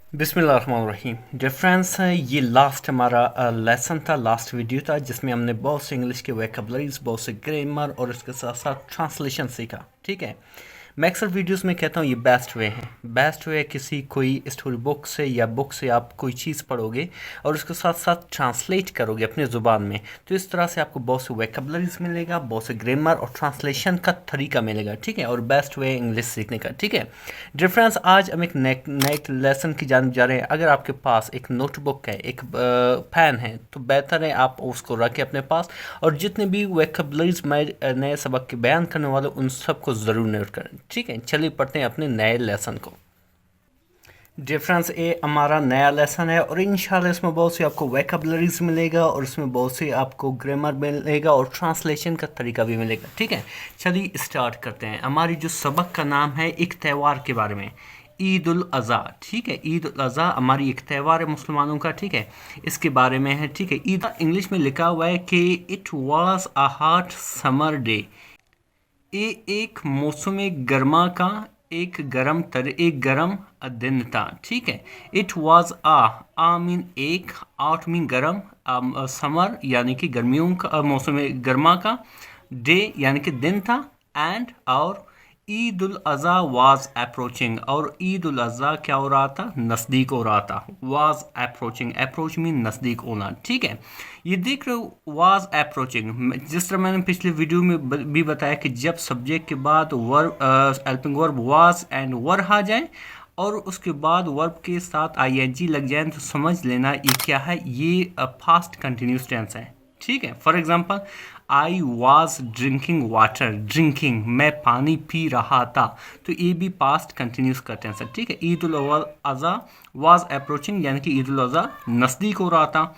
बिस्मिल्लाहिर्रहमानिर्रहीम। Dear friends, ये last हमारा लेसन था, लास्ट वीडियो था जिसमें हमने बहुत से इंग्लिश के वोकैबुलरीज, बहुत से ग्रामर और इसके साथ साथ ट्रांसलेशन सीखा। ठीक है, मैं अक्सर वीडियोस में कहता हूँ ये बेस्ट वे है। बेस्ट वे किसी कोई स्टोरी बुक से या बुक से आप कोई चीज़ पढ़ोगे और उसके साथ साथ ट्रांसलेट करोगे अपने ज़ुबान में, तो इस तरह से आपको बहुत से वोकैबुलरीज मिलेगा, बहुत से ग्रामर और ट्रांसलेशन का तरीका मिलेगा। ठीक है, और बेस्ट वे इंग्लिश सीखने का। ठीक है डिफरेंस, आज हम एक नए लेसन की जानब जा रहे हैं। अगर आपके पास एक नोटबुक है, एक पेन है, तो बेहतर है आप उसको रखें अपने पास और जितने भी वोकैबुलरीज मैं नए सबक के बयान करने वाले उन सबको ज़रूर नोट करें। ठीक है, चलिए पढ़ते हैं अपने नए लेसन को। डिफरेंस ए हमारा नया लेसन है और इंशाल्लाह इसमें बहुत सी आपको वोकैबुलरीज मिलेगा और इसमें बहुत सी आपको ग्रामर मिलेगा और ट्रांसलेशन का तरीका भी मिलेगा। ठीक है, चलिए स्टार्ट करते हैं। हमारी जो सबक का नाम है एक त्यौहार के बारे में, ईद उल अज़हा। ठीक है, ईद उल अज़हा हमारी एक त्यौहार है मुसलमानों का। ठीक है, इसके बारे में है। ठीक है, ईद इंग्लिश में लिखा हुआ है कि it was a hot summer day. ये एक मौसम गर्मा का एक गरम दिन था। ठीक है, इट वाज आ मीन एक, आउट मीन गरम, समर यानी कि गर्मियों का मौसम गर्मा का, डे यानी कि दिन था, एंड और ईद उल अज़हा वाज अप्रोचिंग, और ईद उल अज़हा क्या हो रहा था, नज़दीक हो रहा था। वाज अप्रोचिंग, अप्रोच मीन नज़दीक होना। ठीक है, ये देख रहे हो वाज अप्रोचिंग, जिस तरह मैंने पिछले वीडियो में भी बताया कि जब सब्जेक्ट के बाद verb, helping verb was and were आ जाए और उसके बाद वर्ब के साथ आईएनजी लग जाए तो समझ लेना ये क्या है, ये पास्ट कंटिन्यूस टेंस है। ठीक है, for example I was drinking water, drinking मैं पानी पी रहा था, तो ये भी पास्ट कंटिन्यूस का टेंस है। ठीक है, ईद उल अज़हा वॉज अप्रोचिंग यानी कि ईद उल अज़हा नज़दीक हो रहा था।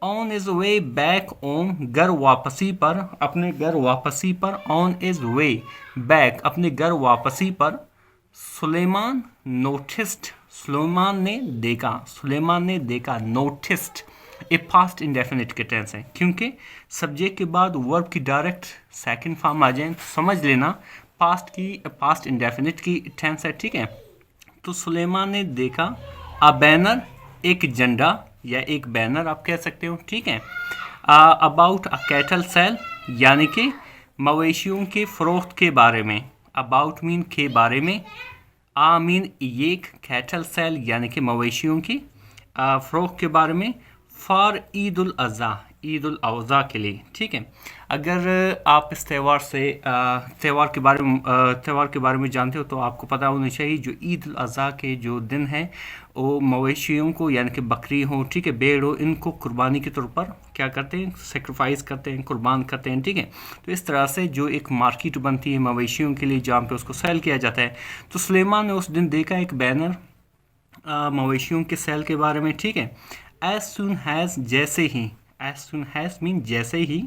On is way back home, घर वापसी पर, अपने घर वापसी पर। ऑन इज वे बैक, अपने घर वापसी पर। सुलेमान नोटिस्ड, सुलेमान ने देखा, सुलेमान ने देखा। नोटिस्ड ये पास्ट इंडेफिनिट के टेंस है, क्योंकि सब्जेक्ट के बाद वर्ब की डायरेक्ट सेकंड फॉर्म आ जाए तो समझ लेना पास्ट इंडेफिनिट की टेंस है। ठीक है, तो सुलेमान ने देखा अ बैनर, एक झंडा या एक बैनर आप कह सकते हो। ठीक है, अबाउट अ कैटल सेल यानी कि मवेशियों के फरोख्त के बारे में। अबाउट मीन के बारे में, आ मीन ये, कैटल सेल यानी कि मवेशियों की फरोख्त के बारे में। फॉर ईद उल अज़हा, ईद उल अज़हा के लिए। ठीक है, अगर आप इस त्यौहार के बारे में जानते हो तो आपको पता होना चाहिए जो ईद उल अज़हा के जो दिन है वो मवेशियों को यानी कि बकरी हो, ठीक है, भेड़ हो, इनको कुर्बानी के तौर पर क्या करते हैं, सेक्रीफाइस करते हैं, कुर्बान करते हैं। ठीक है, तो इस तरह से जो एक मार्केट बनती है मवेशियों के लिए जहाँ पे उसको सेल किया जाता है, तो सुलेमान ने उस दिन देखा एक बैनर मवेशियों के सेल के बारे में। ठीक है, एज सुन हैज़ जैसे ही, एज सुन हैज़ मीन जैसे ही,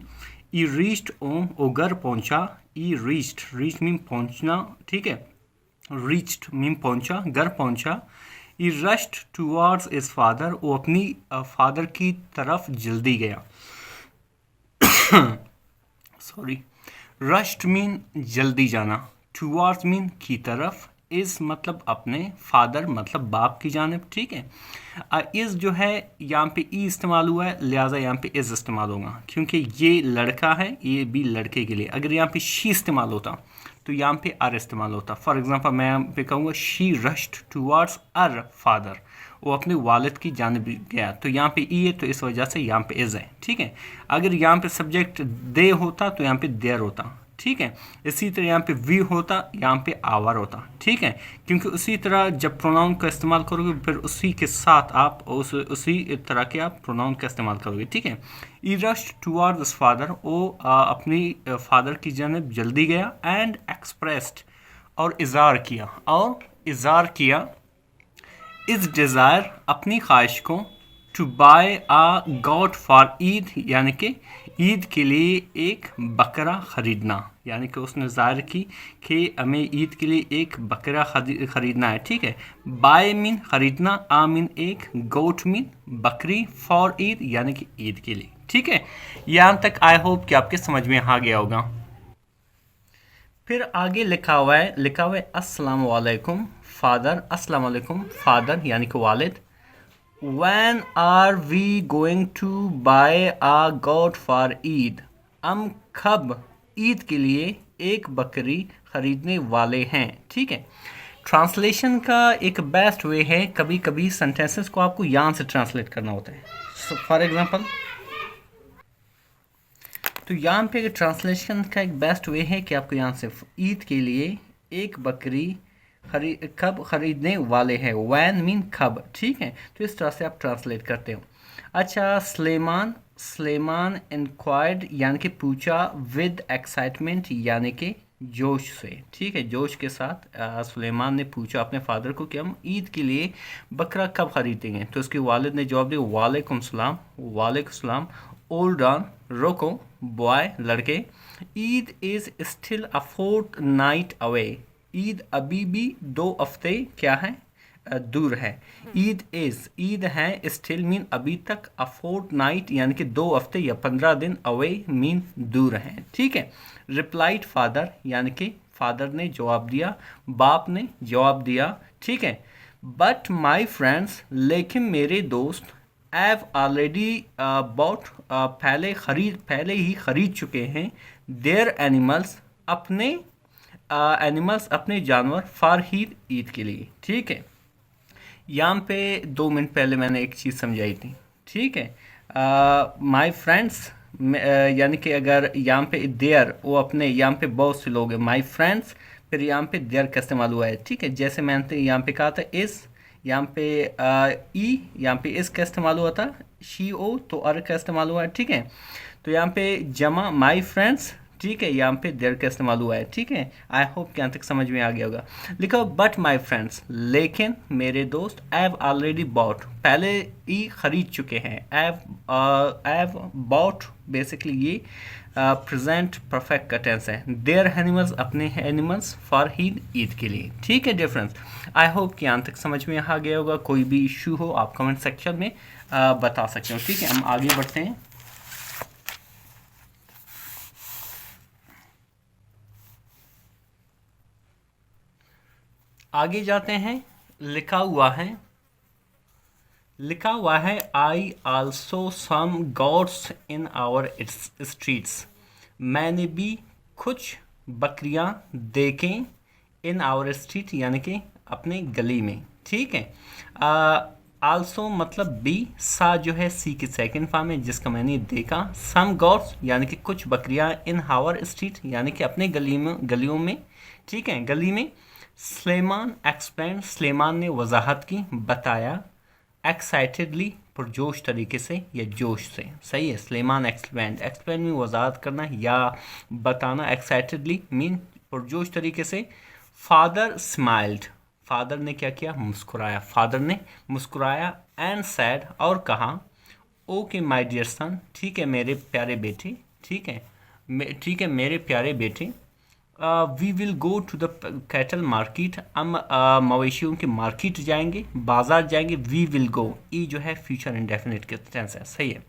ई रीच्ड ओम ओ घर पहुंचा, ई रीच्ड मीन पहुंचना। ठीक है, रीच्ड मीन पहुंचा, घर पहुंचा। ई रश्ड टूवर्ड्स इज फादर, वो अपनी फादर की तरफ जल्दी गया। सॉरी, रश्ड मीन जल्दी जाना, टूवर्ड्स मीन की तरफ, इज़ मतलब अपने, फादर मतलब बाप की जानिब। ठीक है, इज़ जो है यहाँ पे ई इस्तेमाल हुआ है, लिहाजा यहाँ पे इज़ इस्तेमाल होगा, क्योंकि ये लड़का है, ये भी लड़के के लिए। अगर यहाँ पे शी इस्तेमाल होता तो यहाँ पे आर इस्तेमाल होता। फॉर एग्जांपल मैं यहाँ पे कहूँगा she rushed towards her father, वो अपने वालिद की जानिब गया, तो यहाँ पे ई है तो इस वजह से यहाँ पे इज़ है। ठीक है, अगर यहाँ पे सब्जेक्ट दे होता तो यहाँ पे देयर होता। ठीक है, इसी तरह यहाँ पे वी होता, यहाँ पे आवर होता। ठीक है, क्योंकि उसी तरह जब प्रोनाउन का इस्तेमाल करोगे फिर उसी के साथ आप उसी तरह के आप प्रोनाउन का इस्तेमाल करोगे। ठीक है, ई रश्ड टुवर्ड्स हिज फादर, वो अपनी फादर की जानब जल्दी गया। एंड एक्सप्रेस्ड, और इज़हार किया, और इज़हार किया, इस डिज़ायर अपनी ख्वाहिश को, to buy a goat for Eid यानी कि ईद के लिए एक बकरा ख़रीदना, यानी कि उसने ज़ाहिर की कि हमें ईद के लिए एक बकरा ख़रीदना है। ठीक है, बाय मीन ख़रीदना, आ मीन एक, गोट मीन बकरी, फॉर ईद यानी कि ईद के लिए। ठीक है, यहाँ तक आई होप कि आपके समझ में आ गया होगा। फिर आगे लिखा हुआ है अस्सलाम वालेकुम फादर, अस्सलाम वालेकुम फादर यानी कि वालिद, When are we going to buy a goat for Eid? हम कब ईद के लिए एक बकरी खरीदने वाले हैं. ठीक है. ट्रांसलेशन का एक बेस्ट वे है, कभी कभी सेंटेंसेस को आपको यहाँ से ट्रांसलेट करना होता है. फॉर एग्जांपल, तो यहाँ पे ट्रांसलेशन का एक बेस्ट वे है कि आपको यहाँ से ईद के लिए एक बकरी कब खरीदने वाले हैं. वैन मीन कब. ठीक है. तो इस तरह से आप ट्रांसलेट करते हो. अच्छा, स्लेमान इंक्वायर्ड यानी कि पूछा, विद एक्साइटमेंट यानी कि जोश से. ठीक है. जोश के साथ सुलेमान ने पूछा अपने फादर को कि हम ईद के लिए बकरा कब खरीदेंगे. तो उसके वालिद ने जवाब दिया, वालेकुम सलाम. वालेकुम सलाम. ओल्ड ऑन, रोको. बॉय, लड़के. Eid is still a fort night away. Eid अभी भी 2 हफ्ते क्या है, दूर है. ईद है स्टिल मीन अभी तक, अ फोर्ट नाइट यानी कि 2 हफ्ते या 15 दिन, अवे मीन दूर है. ठीक है. रिप्लाइड फादर यानी कि फादर ने जवाब दिया, बाप ने जवाब दिया. ठीक है. बट माई फ्रेंड्स, लेकिन मेरे दोस्त, हैव ऑलरेडी बॉट, पहले ही खरीद चुके हैं, देयर एनिमल्स, अपने जानवर, फॉर ईद के लिए. ठीक है. यहाँ पे 2 मिनट पहले मैंने एक चीज़ समझाई थी. ठीक है. माई फ्रेंड्स यानी कि अगर यहाँ पे देयर, वो अपने, यहाँ पे बहुत से लोग हैं. माई फ्रेंड्स, फिर यहाँ पे देयर का इस्तेमाल हुआ है. ठीक है. जैसे मैंने यहाँ पे कहा था इस, यहाँ पे ई, यहाँ पे इस का इस्तेमाल हुआ था. शी ओ, तो अर का इस्तेमाल हुआ है. ठीक है. तो यहाँ पे जमा माई फ्रेंड्स. ठीक है. यहाँ पे देयर का इस्तेमाल हुआ है. ठीक है. आई होप कि यहाँ तक समझ में आ गया होगा. लिखो, बट माई फ्रेंड्स, लेकिन मेरे दोस्त, हैव ऑलरेडी बॉट, पहले ही खरीद चुके हैं. हैव बॉट बेसिकली ये प्रेजेंट परफेक्ट का टेंस है. देयर एनिमल्स, अपने एनिमल्स, फॉर ईद के लिए. ठीक है. डिफरेंस आई होप कि यहाँ तक समझ में आ गया होगा. कोई भी इशू हो आप कमेंट सेक्शन में बता सकते हो. ठीक है. हम आगे बढ़ते हैं. आगे जाते हैं. लिखा हुआ है I also some goats in our streets. मैंने भी कुछ बकरियां देखें, इन आवर स्ट्रीट यानी कि अपने गली में. ठीक है. आल्सो मतलब बी, सा जो है सी की सेकंड फॉर्म है जिसका मैंने देखा. सम गॉड्स यानी कि कुछ बकरियां, इन आवर स्ट्रीट यानी कि अपने गलियों में. ठीक है. गली में. स्लेमान एक्सप्लेन, स्लेमान ने वजाहत की, बताया. एक्साइटेडली, पुरजोश तरीके से या जोश से. सही है. स्लेमान एक्सप्लेन में वजाहत करना या बताना. एक्साइटेडली मीन पुरजोश तरीके से. फादर स्माइल्ड, फादर ने क्या किया, मुस्कुराया. फादर ने मुस्कुराया. एंड सैड, और कहा, ओके माय डियर सन, ठीक है मेरे प्यारे बेटे. ठीक है मेरे प्यारे बेटे. We will go to the cattle market, हम मवेशियों के मार्केट जाएंगे, बाजार जाएंगे. वी विल गो, ई जो है फ्यूचर इंडेफिनिट के टेंस है. सही है.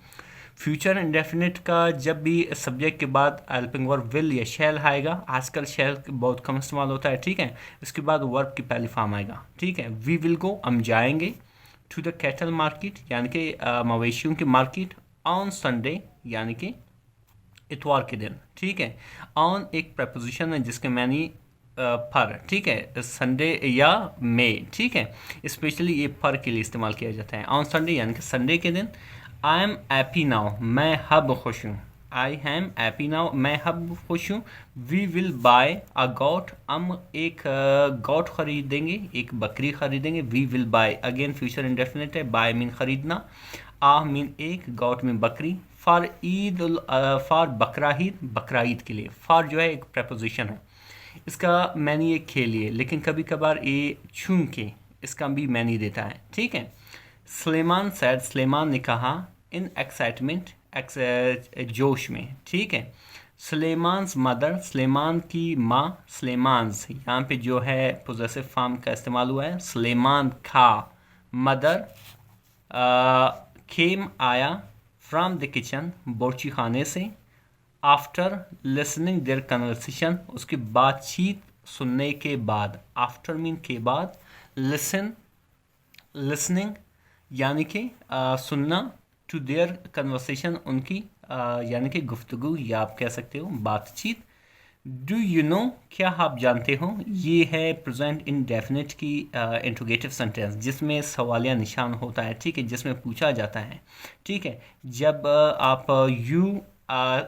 फ्यूचर इंडेफिनिट का जब भी सब्जेक्ट के बाद हेल्पिंग वर्ब विल या शैल आएगा, आजकल शैल बहुत कम इस्तेमाल होता है. ठीक है. इसके बाद वर्ब की पहली फॉर्म आएगा. ठीक है. वी विल गो, हम जाएंगे. टू द कैटल मार्केट यानी कि मवेशियों की मार्केट. ऑन संडे यानी कि इतवार के दिन. ठीक है. ऑन एक प्रपोजिशन है जिसके मैंने पर. ठीक है. संडे या मे. ठीक है. स्पेशली ये पर के लिए इस्तेमाल किया जाता है. ऑन संडे यानी कि संडे के दिन. आई एम हैप्पी नाउ, मैं हब खुश हूँ. आई एम हैप्पी नाउ, मैं हब खुश हूँ. We will buy a goat, हम एक गॉट खरीदेंगे, एक बकरी खरीदेंगे. We will buy, again future indefinite है. बाय मीन खरीदना. आ मीन एक, गॉट में बकरी. फॉर ईद, फॉर बकरा ईद के लिए. फॉर जो है एक प्रपोजिशन है, इसका मैंने ये खेलिए, लेकिन कभी कभार ये छूम के इसका भी मैंने देता है. ठीक है. स्लेमान सैड, स्लेमान ने कहा. इन एक्साइटमेंट, जोश में. ठीक है. स्लेमान्स मदर, स्लेमान की माँ. स्लेमान्स यहाँ पे जो है पोजेसिव फॉर्म का इस्तेमाल हुआ है. स्लेमान खा. मदर केम आया. फ्रॉम द किचन, बोर्ची खाने से. आफ्टर लिसनिंग देयर कन्वर्सेशन, उसकी बातचीत सुनने के बाद. आफ्टर मीन के बाद. लिसनिंग यानी कि सुनना, टू देयर कन्वर्सेशन, उनकी यानी कि गुफ्तगू या आप कह सकते हो बातचीत। डू यू नो, क्या आप जानते हो, ये है प्रेजेंट इंडेफिनिट की इंट्रोगेटिव सेंटेंस जिसमें सवालिया निशान होता है, ठीक है, जिसमें पूछा जाता है, ठीक है। जब आप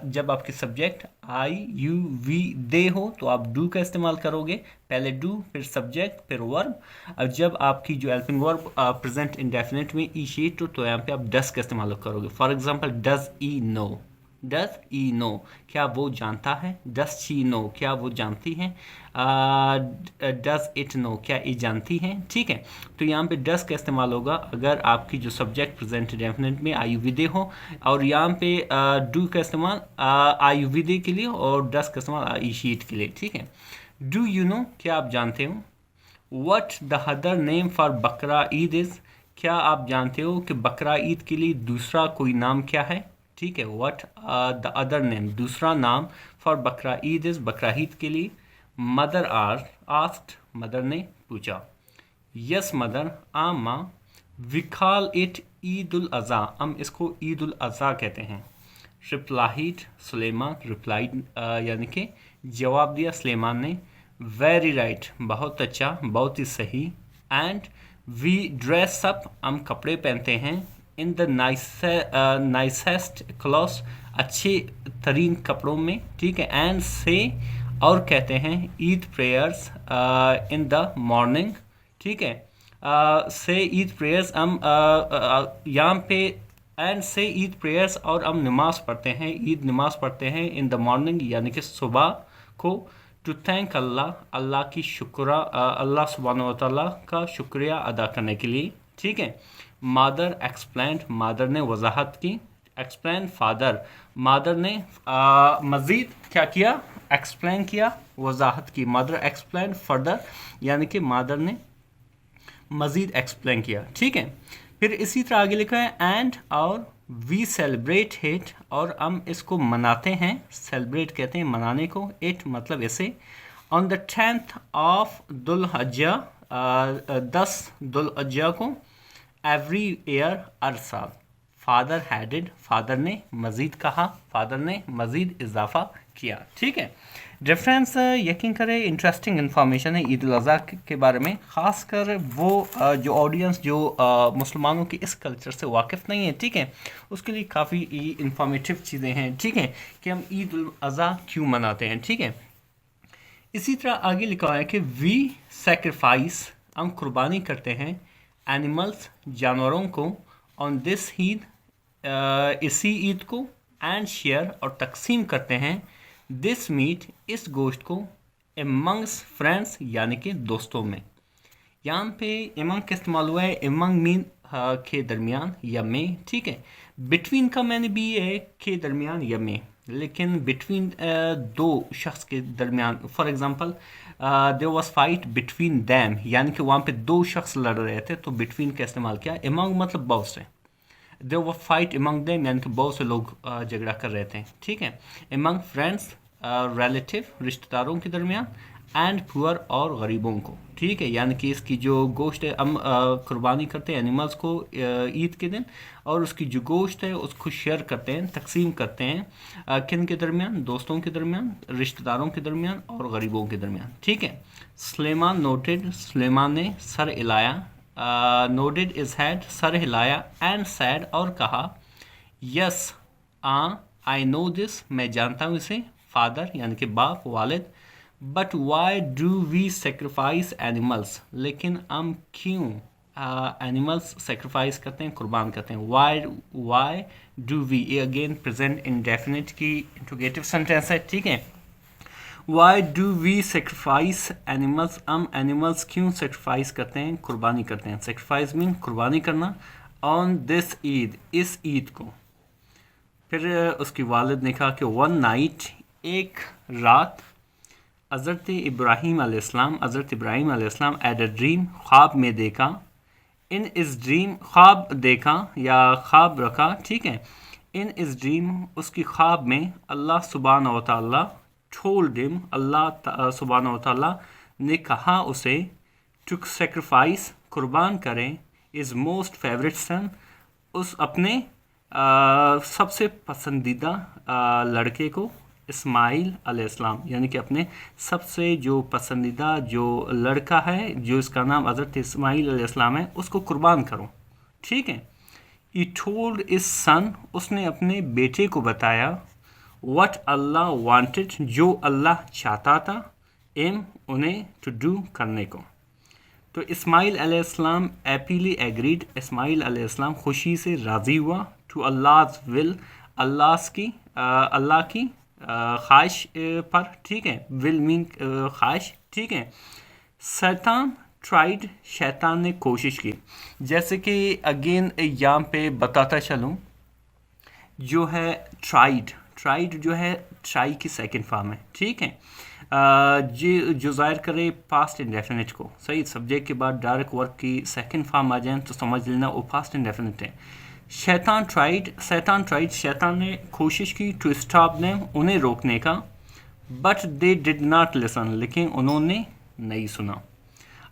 जब आपके सब्जेक्ट आई यू वी दे हो तो आप डू का इस्तेमाल करोगे, पहले डू फिर सब्जेक्ट फिर वर्ब। अब जब आपकी जो हेल्पिंग वर्ब प्रेजेंट इंडेफिनिट में ई शीट तो यहाँ पे आप डस का इस्तेमाल करोगे। For example, does he know, does he know, क्या वो जानता है, डज शी नो, क्या वो जानती हैं, डज इट नो, क्या ये जानती हैं, ठीक है। तो यहाँ पे डज का इस्तेमाल होगा अगर आपकी जो सब्जेक्ट प्रेजेंट इंडेफिनिट में आई विदे हो, और यहाँ पे डू का इस्तेमाल आई विदे के लिए और डज का इस्तेमाल आई शीट के लिए, ठीक है। डू यू नो, क्या आप जानते हो। What the other name for बकरा ईद इज़, क्या आप जानते हो कि बकरा ईद के लिए दूसरा कोई नाम क्या है, ठीक है। व्हाट द अदर नेम, दूसरा नाम फॉर बकरा ईद इज़, बकरा ईद के लिए। मदर आस्क्ड, मदर ने पूछा। यस मदर, आम माँ। We call it Eid ul Azha, हम इसको ईद उल अज़हा कहते हैं। रिप्लाइड सुलेमान, रिप्लाइड यानी कि जवाब दिया सुलेमान ने। वेरी राइट, बहुत अच्छा, बहुत ही सही। एंड वी ड्रेस अप, हम कपड़े पहनते हैं। इन द नाइसेस्ट क्लॉथ, अच्छे तरीन कपड़ों में, ठीक है। एंड से, और कहते हैं Eid prayers in the morning, ठीक है। से ईद प्रेयर्स, हम यहाँ पे एंड से ईद प्रेयर्स, और हम नमाज पढ़ते हैं, ईद नमाज पढ़ते हैं इन द मॉर्निंग यानी कि सुबह को। टू थैंक अल्लाह, अल्लाह की अल्लाह सुब्हानहू व तआला का शुक्रिया अदा करने के लिए, ठीक है। मादर एक्सप्लेंड, मादर ने वजाहत की। एक्सप्लेन फादर, मादर ने मज़ीद क्या किया, एक्सप्लेन किया, वजाहत की। मादर एक्सप्लेन फर्दर, यानी कि मादर ने मज़ीद एक्सप्लेन किया, ठीक है। फिर इसी तरह आगे लिखा है एंड, और वी सेलिब्रेट इट, और हम इसको मनाते हैं। सेलिब्रेट कहते हैं मनाने को, इट मतलब इसे। ऑन द 10th ऑफ दुल्हज्जा, 10 दुल्हज्जा को। एवरी ईयर, हर साल। फादर हैडेड, फादर ने मज़ीद कहा, फादर ने मज़ीद इजाफा किया, ठीक है। रेफरेंस यकीन करें इंटरेस्टिंग इन्फॉर्मेशन है ईद उल अज़हा के बारे में, ख़ासकर वो जो ऑडियंस जो मुसलमानों की इस कल्चर से वाकिफ़ नहीं है, ठीक है, उसके लिए काफ़ी इंफॉर्मेटिव चीज़ें हैं, ठीक है, कि हम ईद उल अज़हा क्यों मनाते हैं, ठीक है। इसी तरह आगे लिखा है कि वी सेक्रीफाइस, हम कुर्बानी करते हैं। एनिमल्स, जानवरों को। ऑन दिस ईद, इसी ईद को। एंड शेयर, और तकसीम करते हैं। दिस मीट, इस गोश्त को। एमंग्स फ्रेंड्स, यानी कि दोस्तों में। यहाँ पे एमंग का इस्तेमाल हुआ है, एमंग मीन के दरमियान या में, ठीक है। बिटवीन का मैंने भी है के दरमियान या में, लेकिन बिटवीन दो शख्स के दरमियान। For example, there was fight between them, यानी कि वहाँ पे दो शख्स लड़ रहे थे तो बिटवीन का इस्तेमाल किया। एमंग मतलब बहुत से। There was fight among them, यानी कि बहुत से लोग झगड़ा कर रहे थे, ठीक है। एमंग फ्रेंड्स, रिलेटिव, रिश्तेदारों के दरमियान। एंड पुअर, और गरीबों को, ठीक है। यानी कि इसकी जो गोश्त है हम कुर्बानी करते हैं एनिमल्स को ईद के दिन, और उसकी जो गोश्त है उसको शेयर करते हैं, तकसीम करते हैं किन के दरमियान, दोस्तों के दरमियान, रिश्तेदारों के दरमियान और गरीबों के दरमियान, ठीक है। सुलेमान नोटेड, सुलेमान ने सर हिलाया। नोटेड इज हेड, सर हिलाया। एंड सैड, और कहा। यस आई नो दिस, मैं जानता हूँ इसे। फादर यानी कि बाप, वालिद। But why do we sacrifice animals, लेकिन हम क्यों एनिमल्स सेक्रीफाइस करते हैं, कुर्बान करते हैं। वाई डू वी, ये अगेन प्रेजेंट इंडेफिनिट की इंट्रोगेटिव सेंटेंस है, ठीक है। Why do we sacrifice animals, हम एनिमल्स क्यों सेक्रीफाइस करते हैं, कुर्बानी करते हैं। सेक्रीफाइस मीन कुर्बानी करना। ऑन दिस ईद, इस ईद को। फिर उसकी वालिद ने कहा कि वन नाइट, एक रात। हज़रत इब्राहीम अलैहिस्सलाम, हज़रत इब्राहीम अलैहिस्सलाम एड अ ड्रीम, ख्वाब में देखा। इन इस ड्रीम, ख्वाब देखा या ख्वाब रखा, ठीक है। इन इस ड्रीम, उसकी ख्वाब में। अल्लाह सुब्हानहू व तआला टोल्ड हिम, अल्लाह सुब्हानहू व तआला ने कहा उसे। टू सेक्रीफाइस, कुर्बान करें। इज़ मोस्ट फेवरेट सन, उस अपने सबसे पसंदीदा लड़के को, इस्माइल अलैहिस्सलाम, यानी कि अपने सबसे जो पसंदीदा जो लड़का है जो इसका नाम हज़रत इस्माइल अलैहिस्सलाम है, उसको कुर्बान करो। ठीक है। He told his son, उसने अपने बेटे को बताया, what Allah wanted, जो अल्लाह चाहता था, him, उन्हें, to do, करने को। तो इस्माइल अलैहिस्सलाम हैप्पीली एग्रीड, इस्माइल अलैहिस्सलाम खुशी से राज़ी हुआ, टू अल्लाह's विल, अल्लाह की ख्वाहिश पर। ठीक है। विल मीन ख्वाहिश। ठीक है। शैतान ट्राइड, शैतान ने कोशिश की। जैसे कि अगेन यहाँ पे बताता चलूँ, जो है ट्राइड जो है ट्राई की सेकंड फॉर्म है। ठीक है। जो ज़ाहिर करे पास्ट इंडेफिनिट को, सही, सब्जेक्ट के बाद डायरेक्ट वर्क की सेकंड फॉर्म आ जाए तो समझ लेना वो पास्ट इंडेफिनिट है। शैतान ट्राइड, शैतान ने कोशिश की, टू स्टॉप देम, उन्हें रोकने का, but they did not listen, लेकिन उन्होंने नहीं सुना।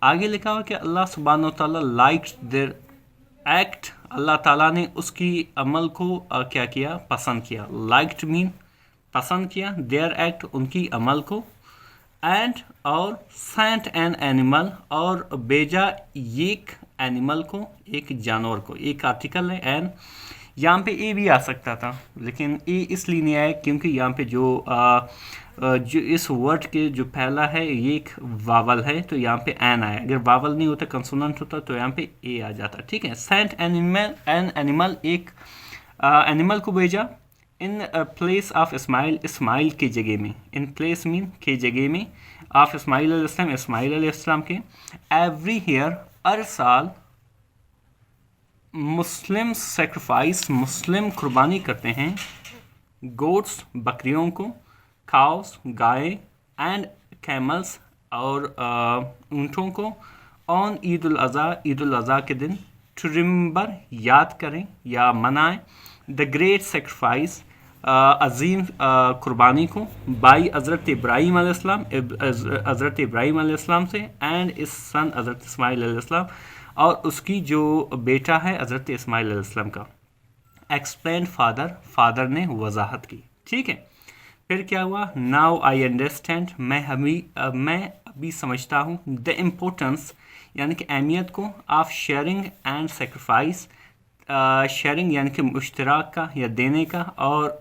आगे लिखा हुआ कि अल्लाह सुब्हानहू तआला लाइक्ड देयर एक्ट, अल्लाह ताला ने उसकी अमल को क्या किया, पसंद किया। लाइक्ड मीन पसंद किया, देयर एक्ट, उनकी अमल को, एंड, और, सेंट एन एनिमल, और भेजा एक एनिमल को, एक जानवर को। एक आर्टिकल है एन, यहाँ पे ए भी आ सकता था, लेकिन ए इसलिए नहीं आया क्योंकि यहाँ पे जो इस वर्ड के जो पहला है ये एक वावल है, तो यहाँ पे एन आया। अगर वावल नहीं होता, कंसोनेंट होता, तो यहाँ पे ए आ जाता। ठीक है। सेंट एन एनिमल, एक एनिमल को भेजा, in place of Ismail, Ismail की जगह में, इन प्लेस मीन के जगह में, ऑफ इस्माइल अलैहिस्सलाम, इस्माइल अलैहिस्सलाम के। एवरी ईयर, हर साल, मुस्लिम सेक्रीफाइस, मुस्लिम कुर्बानी करते हैं, गोट्स, बकरियों को, काउस, गाय, एंड कैमल्स, और ऊँटों को, ऑन ईद उल अज़हा, ईद उल अज़हा के दिन, टू रिमेंबर, याद करें या मनाएं, द ग्रेट सेक्रीफाइस, अजीम कुर्बानी को, बाई हज़रत इब्राहीम अलैहिस्सलाम, हज़रत इब्राहीम अलैहिस्सलाम से, एंड इस सन हज़रत इस्माइल अलैहिस्सलाम, और उसकी जो बेटा है हज़रत इस्माइल अलैहिस्सलाम का। एक्सप्लेन फादर ने वजाहत की। ठीक है। फिर क्या हुआ, नाउ आई अंडरस्टैंड, मैं अभी समझता हूँ, द इम्पोर्टेंस, यानी कि अहमियत को, of sharing and sacrifice, sharing यानी कि मुश्तराक का या देने का, और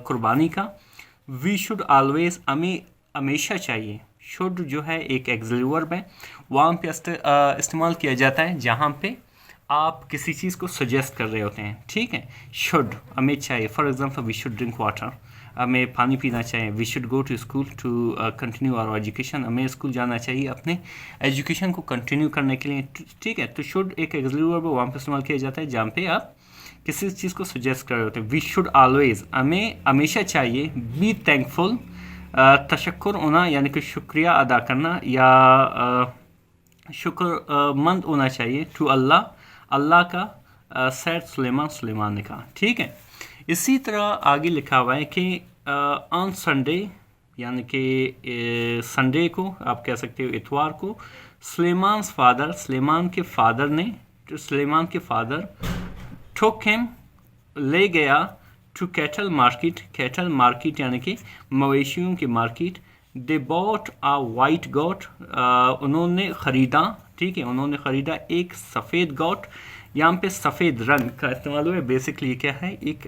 कुर्बानी का। वी शुड ऑलवेज, हमें हमेशा चाहिए, शुड जो है एक एक्सिलरी वर्ब है, वहाँ पे इस्तेमाल किया जाता है जहाँ पे आप किसी चीज़ को सजेस्ट कर रहे होते हैं। ठीक है। शुड, हमें चाहिए, for example we should drink water, हमें पानी पीना चाहिए। We should go to school to continue our education, हमें स्कूल जाना चाहिए अपने एजुकेशन को कंटिन्यू करने के लिए। ठीक है। तो शुड एक एक्सिलरी वर्ब वहाँ पे इस्तेमाल किया जाता है जहाँ पे आप किसी चीज़ को सजेस्ट कर रहे होते हैं। वी शुड ऑलवेज, हमें हमेशा चाहिए, बी थैंकफुल, तशक्कुर होना, यानी कि शुक्रिया अदा करना या शुक्रमंद होना चाहिए, टू अल्लाह का, सैद सुलेमान ने कहा। ठीक है। इसी तरह आगे लिखा हुआ है कि ऑन संडे, यानी कि संडे को आप कह सकते हो इतवार को, सुलेमान के फादर टुक हिम, ले गया, टू कैटल मार्केट यानी कि मवेशियों की market. They bought a white goat, उन्होंने ख़रीदा। ठीक है। उन्होंने ख़रीदा एक सफ़ेद गोट, यहाँ पे सफ़ेद रंग का इस्तेमाल हुआ है। बेसिकली क्या है, एक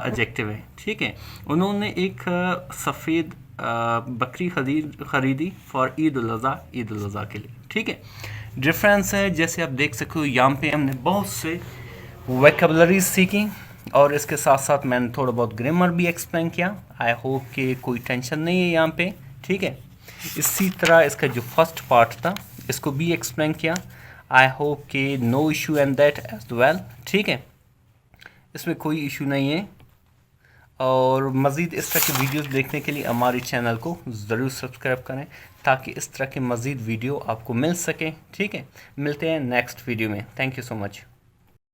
एडजेक्टिव है। ठीक है। उन्होंने एक सफ़ेद बकरी ख़रीदी फॉर ईद उल अज़हा के लिए। ठीक है। डिफरेंस है, जैसे आप देख सकते हो यहाँ पे हमने बहुत से वोकैबुलरीज सीखी और इसके साथ साथ मैंने थोड़ा बहुत ग्रामर भी एक्सप्लेन किया। आई होप कि कोई टेंशन नहीं है यहाँ पे। ठीक है। इसी तरह इसका जो फर्स्ट पार्ट था इसको भी एक्सप्लेन किया। आई होप कि no issue and that as well. ठीक है। इसमें कोई इशू नहीं है। और मज़ीद इस तरह के वीडियोस देखने के लिए हमारे चैनल को ज़रूर सब्सक्राइब करें ताकि इस तरह के मज़ीद वीडियो आपको मिल सके। ठीक है। मिलते हैं नेक्स्ट वीडियो में। Thank you so much.